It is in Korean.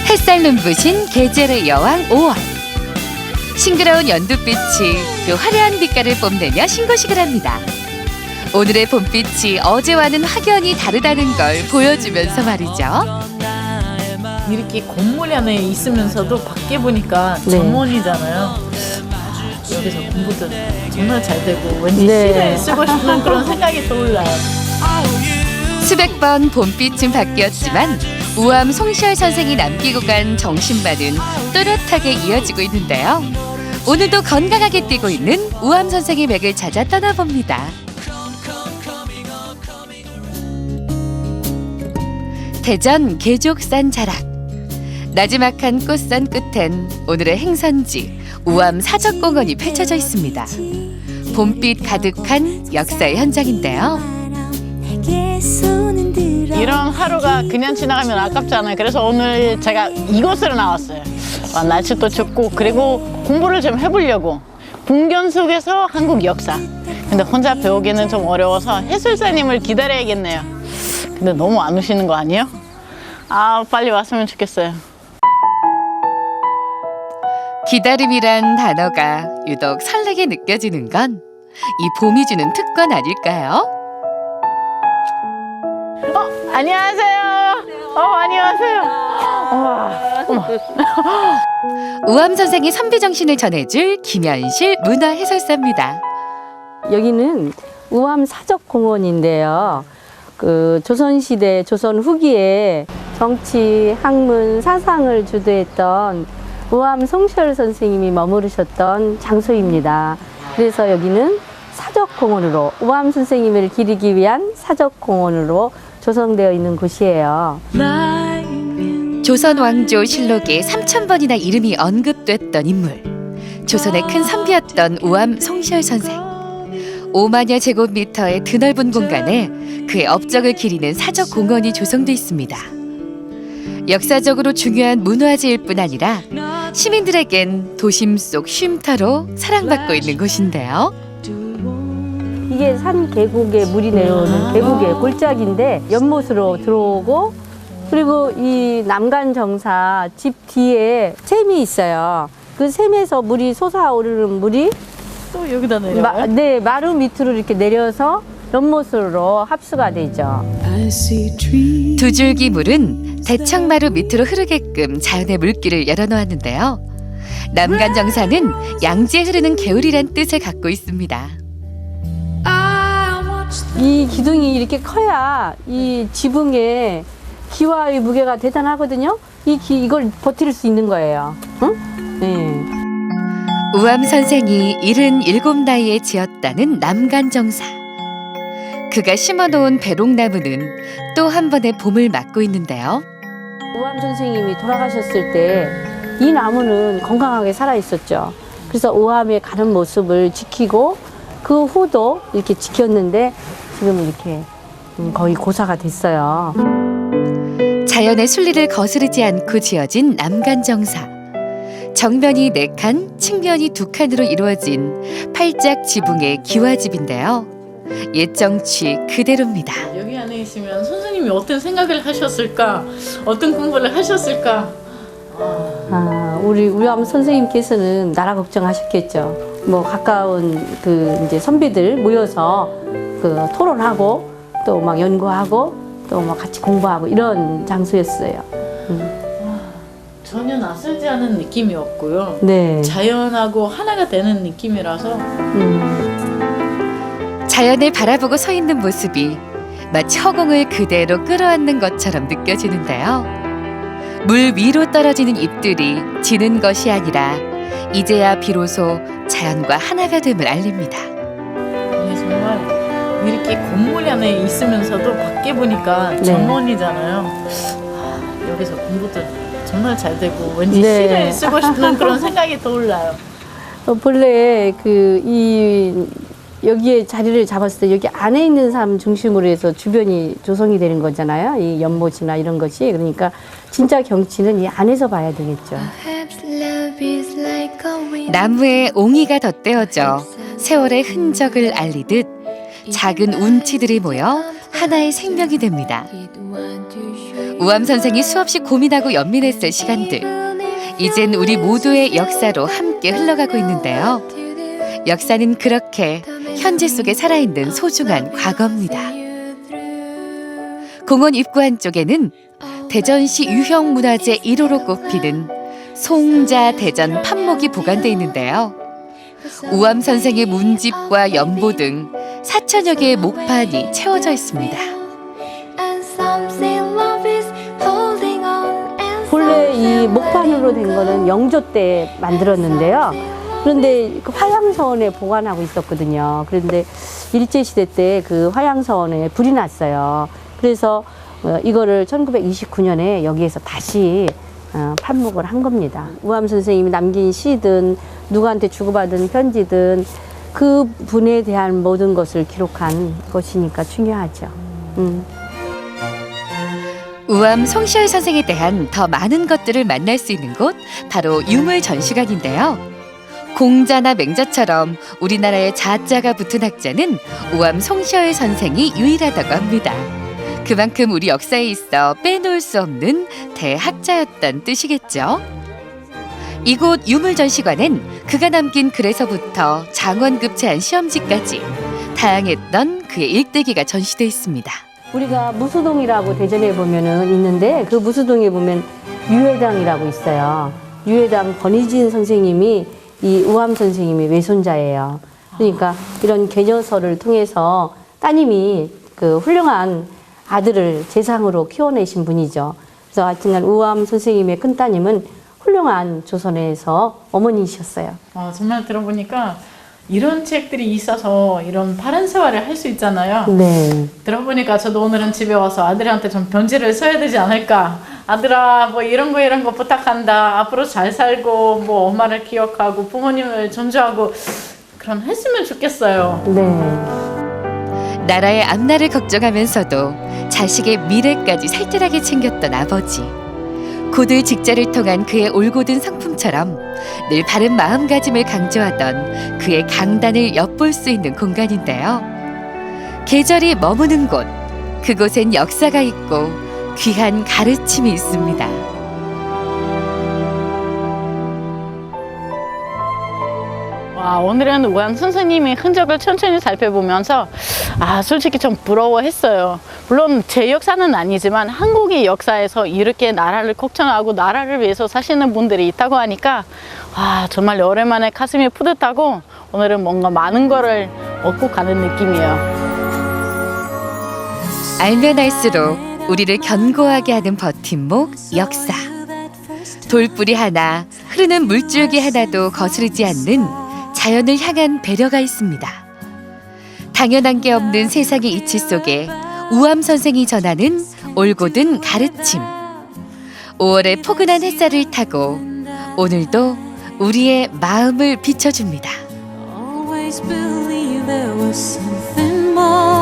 햇살 눈부신 계절의 여왕 5월. 싱그러운 연두빛이 그 화려한 빛깔을 뽐내며 신고식을 합니다. 오늘의 봄빛이 어제와는 확연히 다르다는 걸 보여주면서 말이죠. 이렇게 건물 안에 있으면서도 밖에 보니까 전문이잖아요. 여기서 공부도 정말 잘 되고 왠지 시를 쓰고 싶은 그런 생각이 떠올라요. 수백 번 봄빛은 바뀌었지만 우암 송시열 선생이 남기고 간 정신바는 또렷하게 이어지고 있는데요. 오늘도 건강하게 뛰고 있는 우암 선생의 맥을 찾아 떠나봅니다. 대전 계족산 자락. 나지막한 꽃산 끝엔 오늘의 행선지 우암 사적공원이 펼쳐져 있습니다. 봄빛 가득한 역사의 현장인데요. 이런 하루가 그냥 지나가면 아깝잖아요. 그래서 오늘 제가 이곳으로 나왔어요. 날씨도 춥고 그리고 공부를 좀 해보려고. 풍경 속에서 한국 역사. 근데 혼자 배우기는 좀 어려워서 해설사님을 기다려야겠네요. 근데 너무 안 오시는 거 아니에요? 빨리 왔으면 좋겠어요. 기다림이란 단어가 유독 설레게 느껴지는 건 이 봄이 주는 특권 아닐까요? 안녕하세요. 안녕하세요. 어머. 우암 선생의 선비 정신을 전해줄 김현실 문화 해설사입니다. 여기는 우암 사적공원인데요. 그 조선시대, 조선 후기에 정치, 학문, 사상을 주도했던 우암 송시열 선생님이 머무르셨던 장소입니다. 그래서 여기는 사적공원으로 우암 선생님을 기리기 위한 사적공원으로 조성되어 있는 곳이에요. 조선 왕조 실록에 3,000번이나 이름이 언급됐던 인물. 조선의 큰 선비였던 우암 송시열 선생. 5만여 제곱미터의 드넓은 공간에 그의 업적을 기리는 사적공원이 조성돼 있습니다. 역사적으로 중요한 문화재일 뿐 아니라 시민들에겐 도심 속 쉼터로 사랑받고 있는 곳인데요. 이게 산 계곡에 물이 내려오는 계곡의 골짜기인데 연못으로 들어오고, 그리고 이 남간정사 집 뒤에 샘이 있어요. 그 샘에서 물이 솟아오르는 물이 또 여기다 내려요? 마루 밑으로 이렇게 내려서 연못으로 합수가 되죠. 두 줄기 물은 대청마루 밑으로 흐르게끔 자연의 물길을 열어놓았는데요. 남간정사는 양지에 흐르는 개울이란 뜻을 갖고 있습니다. 이 기둥이 이렇게 커야 이 지붕에 기와의 무게가 대단하거든요. 이걸 버틸 수 있는 거예요. 응? 네. 우암 선생이 77 나이에 지었다는 남간정사. 그가 심어놓은 배롱나무는 또 한 번의 봄을 맞고 있는데요. 우암 선생님이 돌아가셨을 때 이 나무는 건강하게 살아 있었죠. 그래서 우암에 가는 모습을 지키고 그 후도 이렇게 지켰는데 지금 이렇게 거의 고사가 됐어요. 자연의 순리를 거스르지 않고 지어진 남간정사. 정면이 4칸, 측면이 2칸으로 이루어진 팔짝 지붕의 기와집인데요. 옛 정취 그대로입니다. 여기 안에 있으면 선생님이 어떤 생각을 하셨을까? 어떤 공부를 하셨을까? 우리 우암 선생님께서는 나라 걱정하셨겠죠. 뭐 가까운 그 이제 선비들 모여서 그 토론하고 또 막 연구하고 또 막 같이 공부하고 이런 장소였어요. 전혀 낯설지 않은 느낌이었고요. 네. 자연하고 하나가 되는 느낌이라서 자연을 바라보고 서 있는 모습이 마치 허공을 그대로 끌어안는 것처럼 느껴지는데요. 물 위로 떨어지는 잎들이 지는 것이 아니라 이제야 비로소 자연과 하나가 됨을 알립니다. 이게 정말 이렇게 건물 안에 있으면서도 밖에 보니까 전문이잖아요. 여기서 공부도 정말 잘 되고 왠지 시를 쓰고 싶은 그런 생각이 떠올라요. 본래 여기에 자리를 잡았을 때 여기 안에 있는 사람 중심으로 해서 주변이 조성이 되는 거잖아요. 이 연못이나 이런 것이. 그러니까 진짜 경치는 이 안에서 봐야 되겠죠. 나무에 옹이가 덧대어져 세월의 흔적을 알리듯 작은 운치들이 모여 하나의 생명이 됩니다. 우암 선생이 수없이 고민하고 연민했을 시간들. 이젠 우리 모두의 역사로 함께 흘러가고 있는데요. 역사는 그렇게 현재 속에 살아있는 소중한 과거입니다. 공원 입구 한쪽에는 대전시 유형문화재 1호로 꼽히는 송자 대전 판목이 보관돼 있는데요. 우암 선생의 문집과 연보 등 4천여 개의 목판이 채워져 있습니다. 본래 이 목판으로 된 거는 영조 때 만들었는데요. 그런데 그 화양서원에 보관하고 있었거든요. 그런데 일제시대 때 그 화양서원에 불이 났어요. 그래서 이거를 1929년에 여기에서 다시 판목을 한 겁니다. 우암 선생님이 남긴 시든 누구한테 주고받은 편지든 그 분에 대한 모든 것을 기록한 것이니까 중요하죠. 우암 송시열 선생에 대한 더 많은 것들을 만날 수 있는 곳 바로 유물전시관인데요. 공자나 맹자처럼 우리나라에 자자가 붙은 학자는 우암 송시열 선생이 유일하다고 합니다. 그만큼 우리 역사에 있어 빼놓을 수 없는 대학자였던 뜻이겠죠. 이곳 유물전시관엔 그가 남긴 글에서부터 장원급 제한 시험지까지 다양했던 그의 일대기가 전시돼 있습니다. 우리가 무수동이라고 대전에 보면은 있는데 그 무수동에 보면 유해당이라고 있어요. 유해당 권희진 선생님이 이 우암 선생님의 외손자예요. 그러니까 이런 계녀서를 통해서 따님이 그 훌륭한 아들을 재상으로 키워내신 분이죠. 그래서 하여튼간 우암 선생님의 큰 따님은 훌륭한 조선에서 어머니셨어요. 정말 들어보니까 이런 책들이 있어서 이런 바른 생활을 할 수 있잖아요. 네. 들어보니까 저도 오늘은 집에 와서 아들한테 좀 편지를 써야 되지 않을까. 아들아, 뭐 이런 거 부탁한다. 앞으로 잘 살고 뭐 엄마를 기억하고 부모님을 존중하고 그런 했으면 좋겠어요. 네. 나라의 앞날을 걱정하면서도 자식의 미래까지 살뜰하게 챙겼던 아버지. 고들 직자를 통한 그의 올곧은 성품처럼 늘 바른 마음가짐을 강조하던 그의 강단을 엿볼 수 있는 공간인데요. 계절이 머무는 곳, 그곳엔 역사가 있고 귀한 가르침이 있습니다. 오늘은 우암 선생님의 흔적을 천천히 살펴보면서 솔직히 좀 부러워했어요. 물론 제 역사는 아니지만 한국의 역사에서 이렇게 나라를 걱정하고 나라를 위해서 사시는 분들이 있다고 하니까 정말 오랜만에 가슴이 뿌듯하고 오늘은 뭔가 많은 거를 얻고 가는 느낌이에요. 알면 알수록 우리를 견고하게 하는 버팀목, 역사. 돌뿌리 하나, 흐르는 물줄기 하나도 거스르지 않는 자연을 향한 배려가 있습니다. 당연한 게 없는 세상의 이치 속에 우암 선생이 전하는 올곧은 가르침. 5월의 포근한 햇살을 타고 오늘도 우리의 마음을 비춰줍니다. Always believe there was something more.